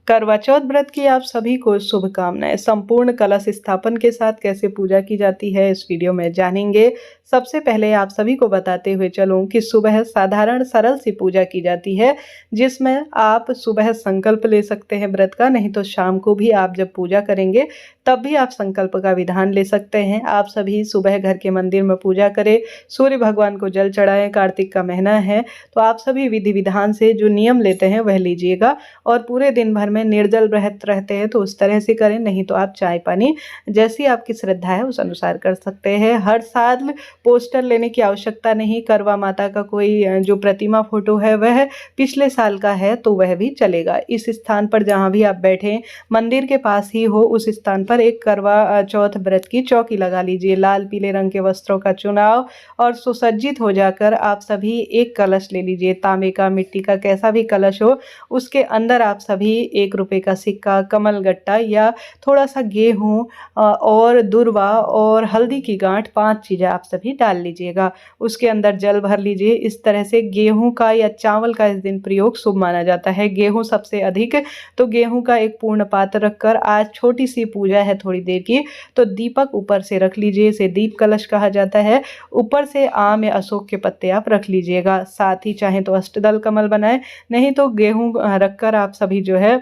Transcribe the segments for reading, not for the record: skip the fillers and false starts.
करवा चौथ व्रत की आप सभी को शुभकामनाएं। संपूर्ण कलश स्थापन के साथ कैसे पूजा की जाती है इस वीडियो में जानेंगे। सबसे पहले आप सभी को बताते हुए चलूं कि सुबह साधारण सरल सी पूजा की जाती है, जिसमें आप सुबह संकल्प ले सकते हैं व्रत का, नहीं तो शाम को भी आप जब पूजा करेंगे तब भी आप संकल्प का विधान ले सकते हैं। आप सभी सुबह घर के मंदिर में पूजा करें, सूर्य भगवान को जल चढ़ाएं। कार्तिक का महीना है तो आप सभी विधि विधान से जो नियम लेते हैं वह लीजिएगा, और पूरे दिन भर में निर्जल व्रत रहते हैं तो उस तरह से करें, नहीं तो आप चाय पानी जैसी आपकी श्रद्धा है उस अनुसार कर सकते हैं। हर साल पोस्टर लेने की आवश्यकता नहीं। करवा माता का कोई जो प्रतिमा फोटो है वह पिछले साल का है तो वह भी चलेगा। इस स्थान पर जहाँ भी आप बैठे मंदिर के पास ही हो, उस स्थान पर एक करवा चौथ व्रत की चौकी लगा लीजिए। लाल पीले रंग के वस्त्रों का चुनाव और सुसज्जित हो जाकर आप सभी एक कलश ले लीजिए। तांबे का, मिट्टी का, कैसा भी कलश हो, उसके अंदर आप सभी 1 रुपये का सिक्का, कमल गट्टा या थोड़ा सा गेहूँ और दूर्वा और हल्दी की गांठ, 5 चीज़ें आप सभी डाल लीजिएगा। उसके अंदर जल भर लीजिए। इस तरह से गेहूं का या चावल का इस दिन प्रयोग शुभ माना जाता है। गेहूं सबसे अधिक, तो गेहूं का एक पूर्ण पात्र रखकर, आज छोटी सी पूजा है थोड़ी देर की, तो दीपक ऊपर से रख लीजिए। इसे दीप कलश कहा जाता है। ऊपर से आम या अशोक के पत्ते आप रख लीजिएगा। साथ ही चाहे तो अष्टदल कमल बनाए, नहीं तो गेहूं रखकर आप सभी जो है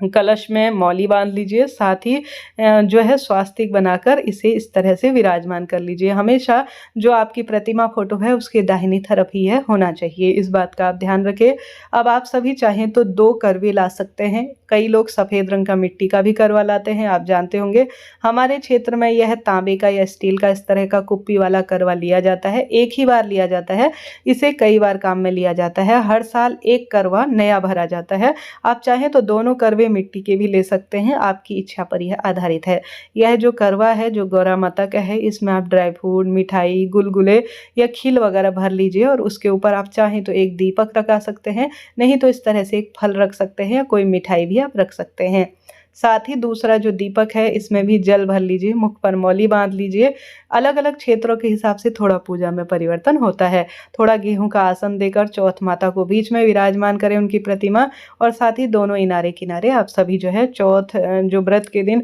कलश में मौली बांध लीजिए। साथ ही जो है स्वास्तिक बनाकर इसे इस तरह से विराजमान कर लीजिए। हमेशा जो आपकी प्रतिमा फोटो है उसके दाहिनी तरफ ही है होना चाहिए, इस बात का आप ध्यान रखें। अब आप सभी चाहें तो 2 करवे ला सकते हैं। कई लोग सफ़ेद रंग का मिट्टी का भी करवा लाते हैं, आप जानते होंगे। हमारे क्षेत्र में यह तांबे का या स्टील का इस तरह का कुप्पी वाला करवा लिया जाता है। एक ही बार लिया जाता है, इसे कई बार काम में लिया जाता है। हर साल एक करवा नया भरा जाता है। आप चाहें तो दोनों करवे मिट्टी के भी ले सकते हैं, आपकी इच्छा पर यह आधारित है। यह जो करवा है जो गौरा माता का है, इसमें आप ड्राई फ्रूट, मिठाई, गुलगुले या खील वगैरह भर लीजिए, और उसके ऊपर आप चाहें तो एक दीपक रखा सकते हैं, नहीं तो इस तरह से एक फल रख सकते हैं या कोई मिठाई भी आप रख सकते हैं। साथ ही दूसरा जो दीपक है इसमें भी जल भर लीजिए, मुख पर मौली बांध लीजिए। अलग अलग क्षेत्रों के हिसाब से थोड़ा पूजा में परिवर्तन होता है। थोड़ा गेहूं का आसन देकर चौथ माता को बीच में विराजमान करें उनकी प्रतिमा, और साथ ही दोनों किनारे किनारे आप सभी जो है चौथ जो व्रत के दिन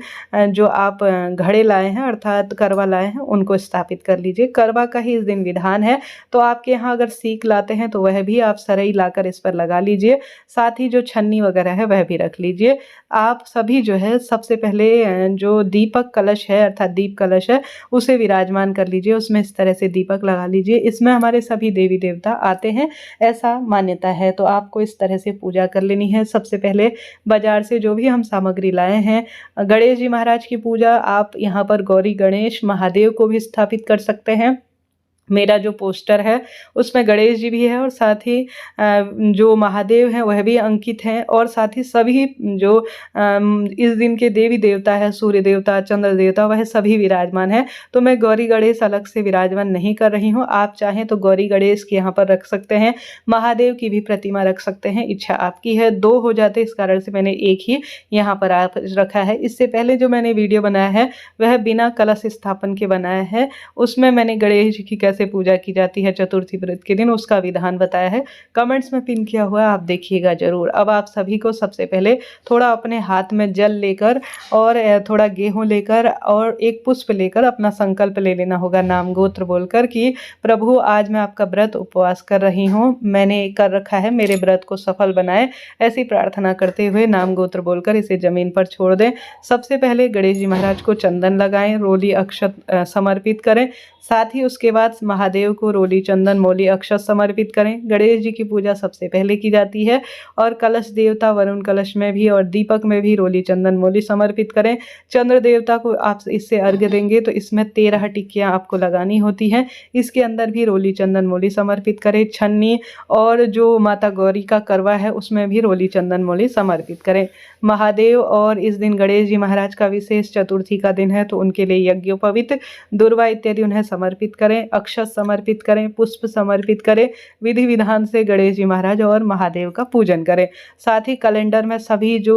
जो आप घड़े लाए हैं अर्थात करवा लाए हैं उनको स्थापित कर लीजिए। करवा का ही इस दिन विधान है, तो आपके यहाँ अगर सीख लाते हैं तो वह भी आप सरई लाकर इस पर लगा लीजिए। साथ ही जो छन्नी वगैरह है वह भी रख लीजिए। आप सभी जो है सबसे पहले जो दीपक कलश है अर्थात दीप कलश है उसे विराजमान कर लीजिए, उसमें इस तरह से दीपक लगा लीजिए। इसमें हमारे सभी देवी देवता आते हैं, ऐसा मान्यता है, तो आपको इस तरह से पूजा कर लेनी है। सबसे पहले बाजार से जो भी हम सामग्री लाए हैं, गणेश जी महाराज की पूजा आप यहाँ पर गौरी गणेश महादेव को भी स्थापित कर सकते हैं। मेरा जो पोस्टर है उसमें गणेश जी भी है, और साथ ही जो महादेव हैं वह भी अंकित हैं, और साथ ही सभी जो इस दिन के देवी देवता है, सूर्य देवता, चंद्र देवता, वह सभी विराजमान है। तो मैं गौरी गणेश अलग से विराजमान नहीं कर रही हूँ। आप चाहें तो गौरी गणेश के यहाँ पर रख सकते हैं, महादेव की भी प्रतिमा रख सकते हैं, इच्छा आपकी है। 2 हो जाते, इस कारण से मैंने एक ही यहाँ पर आप रखा है। इससे पहले जो मैंने वीडियो बनाया है वह बिना कलश स्थापन के बनाया है, उसमें मैंने गणेश जी की से पूजा की जाती है चतुर्थी व्रत के दिन उसका विधान बताया है, कमेंट्स में पिन किया हुआ है, आप देखिएगा जरूर। अब आप सभी को सबसे पहले थोड़ा अपने हाथ में जल लेकर और थोड़ा गेहूं लेकर और एक पुष्प लेकर अपना संकल्प ले लेना होगा, नाम गोत्र बोलकर कि प्रभु आज मैं आपका व्रत उपवास कर रही हूँ, मैंने कर रखा है, मेरे व्रत को सफल बनाए, ऐसी प्रार्थना करते हुए नाम गोत्र बोलकर इसे जमीन पर छोड़ दें। सबसे पहले गणेश जी महाराज को चंदन लगाएं, रोली अक्षत समर्पित करें। साथ ही उसके बाद महादेव को रोली चंदन मोली अक्षत समर्पित करें। गणेश जी की पूजा सबसे पहले की जाती है, और कलश देवता वरुण कलश में भी और दीपक में भी रोली चंदन मोली समर्पित करें। चंद्र देवता को आप इससे अर्घ्य देंगे तो इसमें 13 टिक्कियाँ आपको लगानी होती हैं, इसके अंदर भी रोली चंदन मोली समर्पित करें। छन्नी और जो माता गौरी का करवा है उसमें भी रोली चंदन मोली समर्पित करें। महादेव और इस दिन गणेश जी महाराज का विशेष चतुर्थी का दिन है, तो उनके लिए यज्ञोपवीत, दुर्वा इत्यादि उन्हें समर्पित करें। अक्षत अक्षत समर्पित करें, पुष्प समर्पित करें, विधि विधान से गणेश जी महाराज और महादेव का पूजन करें। साथ ही कैलेंडर में सभी जो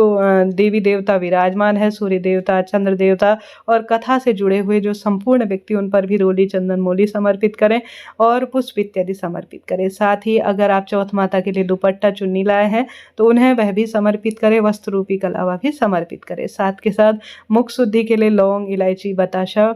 देवी देवता विराजमान है, सूर्य देवता, चंद्र देवता और कथा से जुड़े हुए जो संपूर्ण व्यक्ति, उन पर भी रोली चंदन मोली समर्पित करें और पुष्प इत्यादि समर्पित करें। साथ ही अगर आप चौथ माता के लिए दुपट्टा चुन्नी लाए हैं तो उन्हें वह भी समर्पित करें, वस्त्र रूपी कलावा भी समर्पित करें। साथ के साथ मुख शुद्धि के लिए लौंग, इलायची, बताशा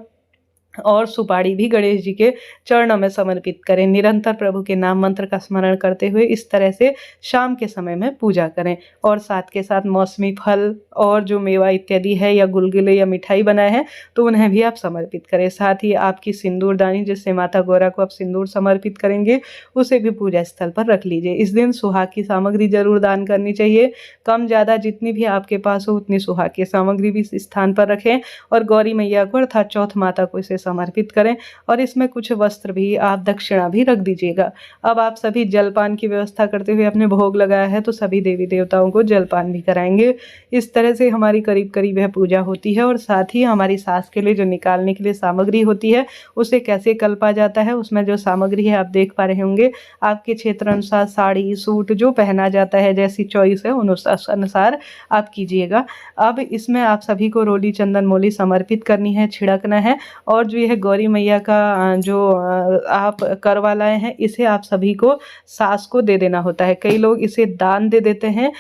और सुपारी भी गणेश जी के चरणों में समर्पित करें। निरंतर प्रभु के नाम मंत्र का स्मरण करते हुए इस तरह से शाम के समय में पूजा करें। और साथ के साथ मौसमी फल और जो मेवा इत्यादि है या गुलगुले या मिठाई बनाए हैं तो उन्हें भी आप समर्पित करें। साथ ही आपकी सिंदूरदानी, जिससे माता गौरा को आप सिंदूर समर्पित करेंगे, उसे भी पूजा स्थल पर रख लीजिए। इस दिन सुहाग की सामग्री जरूर दान करनी चाहिए। कम ज़्यादा जितनी भी आपके पास हो उतनी सुहाग की सामग्री भी इस स्थान पर रखें और गौरी मैया को अर्थात चौथ माता को इसे समर्पित करें और इसमें कुछ वस्त्र भी आप दक्षिणा भी रख दीजिएगा। अब आप सभी जलपान की व्यवस्था करते हुए अपने भोग लगाया है तो सभी देवी देवताओं को जलपान भी कराएंगे। इस तरह से हमारी करीब करीब यह पूजा होती है। और साथ ही हमारी सास के लिए जो निकालने के लिए सामग्री होती है उसे कैसे कल्पा जाता है, उसमें जो सामग्री है आप देख पा रहे होंगे। आपके क्षेत्र अनुसार साड़ी, सूट जो पहना जाता है, जैसी चॉइस है उन अनुसार आप कीजिएगा। अब इसमें आप सभी को रोली चंदन मोली समर्पित करनी है, छिड़कना है। और जो यह गौरी मैया का जो आप करवा लाए हैं, इसे आप सभी को सास को दे देना होता है। कई लोग इसे दान दे देते हैं।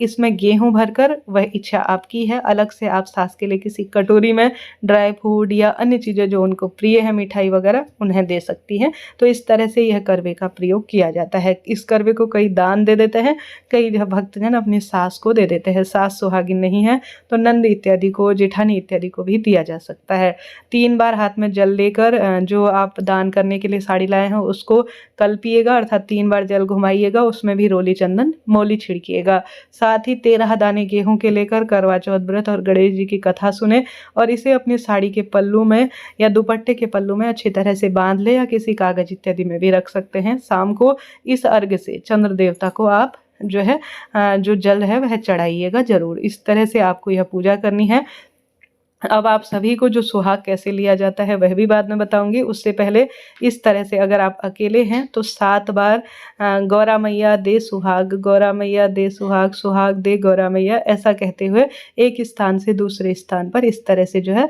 इसमें गेहूं भरकर, वह इच्छा आपकी है। अलग से आप सास के लिए किसी कटोरी में ड्राई फ्रूट या अन्य चीज़ें जो उनको प्रिय है, मिठाई वगैरह, उन्हें दे सकती हैं। तो इस तरह से यह करवे का प्रयोग किया जाता है। इस करवे को कई दान दे देते हैं, कई भक्तजन अपनी सास को दे देते हैं। सास सुहागिन नहीं है तो नंद इत्यादि को, जेठानी इत्यादि को भी दिया जा सकता है। 3 बार हाथ में जल लेकर जो आप दान करने के लिए साड़ी लाए हैं उसको कल्पिएगा, अर्थात 3 बार जल घुमाइएगा, उसमें भी रोली चंदन मोली छिड़किएगा। साथ ही 13 दाने गेहूं के लेकर करवा चौथ व्रत और गणेश जी की कथा सुने और इसे अपनी साड़ी के पल्लू में या दुपट्टे के पल्लू में अच्छी तरह से बांध ले या किसी कागज इत्यादि में भी रख सकते हैं। शाम को इस अर्घ्य से चंद्र देवता को आप जो है जो जल है वह चढ़ाइएगा जरूर। इस तरह से आपको यह पूजा करनी है। अब आप सभी को जो सुहाग कैसे लिया जाता है वह भी बाद में बताऊंगी। उससे पहले इस तरह से अगर आप अकेले हैं तो 7 बार गौरा मैया दे सुहाग, गौरा मैया दे सुहाग, सुहाग दे गौरा मैया, ऐसा कहते हुए एक स्थान से दूसरे स्थान पर इस तरह से जो है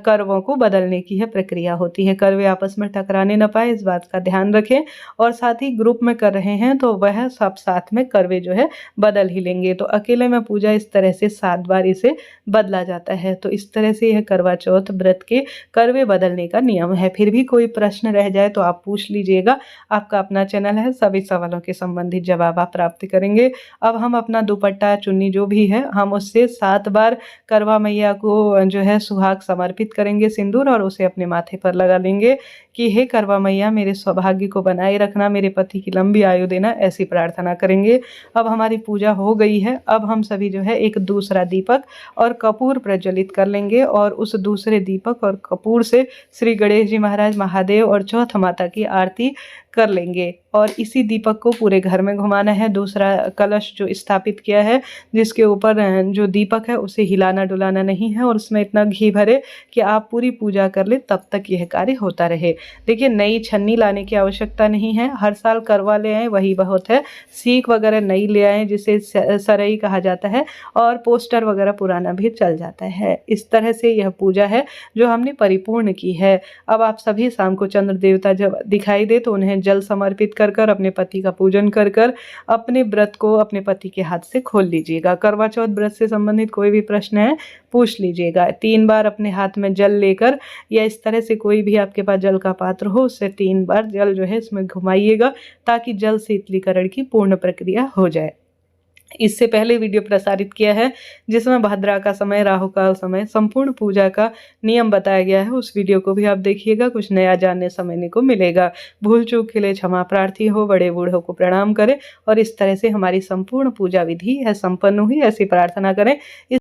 करवों को बदलने की है प्रक्रिया होती है। करवे आपस में टकराने न पाए, इस बात का ध्यान रखें। और साथ ही ग्रुप में कर रहे हैं तो वह सब साथ में करवे जो है बदल ही लेंगे। तो अकेले में पूजा इस तरह से 7 बार इसे बदला जाता है। तो इस तरह से यह करवा चौथ व्रत के करवे बदलने का नियम है। फिर भी कोई प्रश्न रह जाए तो आप पूछ लीजिएगा। आपका अपना चैनल है, सभी सवालों के संबंधित जवाब आप प्राप्त करेंगे। अब हम अपना दुपट्टा चुन्नी जो भी है, हम उससे 7 बार करवा मैया को जो है सुहाग समर्पित करेंगे सिंदूर, और उसे अपने माथे पर लगा लेंगे कि हे करवा मैया मेरे सौभाग्य को बनाए रखना, मेरे पति की लंबी आयु देना, ऐसी प्रार्थना करेंगे। अब हमारी पूजा हो गई है। अब हम सभी जो है एक दूसरा दीपक और कपूर प्रज्वलित कर लेंगे और उस दूसरे दीपक और कपूर से श्री गणेश जी महाराज, महादेव और चौथ माता की आरती कर लेंगे। और इसी दीपक को पूरे घर में घुमाना है। दूसरा कलश जो स्थापित किया है जिसके ऊपर जो दीपक है उसे हिलाना डुलाना नहीं है और उसमें इतना घी भरे कि आप पूरी पूजा कर ले तब तक यह कार्य होता रहे। देखिए, नई छन्नी लाने की आवश्यकता नहीं है। हर साल करवा ले आए वही बहुत है। सीख वगैरह नई ले आए जिसे सरई कहा जाता है, और पोस्टर वगैरह पुराना भी चल जाता है। इस तरह से यह पूजा है जो हमने परिपूर्ण की है। अब आप सभी शाम को चंद्र देवता जब दिखाई दे तो उन्हें जल समर्पित कर कर अपने पति का पूजन कर कर अपने व्रत को अपने पति के हाथ से खोल लीजिएगा। करवा चौथ व्रत से संबंधित कोई भी प्रश्न है पूछ लीजिएगा। 3 बार अपने हाथ में जल लेकर या इस तरह से कोई भी आपके पास जल का पात्र हो उससे 3 बार जल जो है इसमें घुमाइएगा ताकि जल शीतलीकरण की पूर्ण प्रक्रिया हो जाए। इससे पहले वीडियो प्रसारित किया है जिसमें भद्रा का समय, राहु काल समय, संपूर्ण पूजा का नियम बताया गया है। उस वीडियो को भी आप देखिएगा, कुछ नया जानने समझने को मिलेगा। भूल चूक के लिए क्षमा प्रार्थी हो, बड़े बूढ़ों को प्रणाम करें और इस तरह से हमारी संपूर्ण पूजा विधि है संपन्न हुई, ऐसी प्रार्थना करें।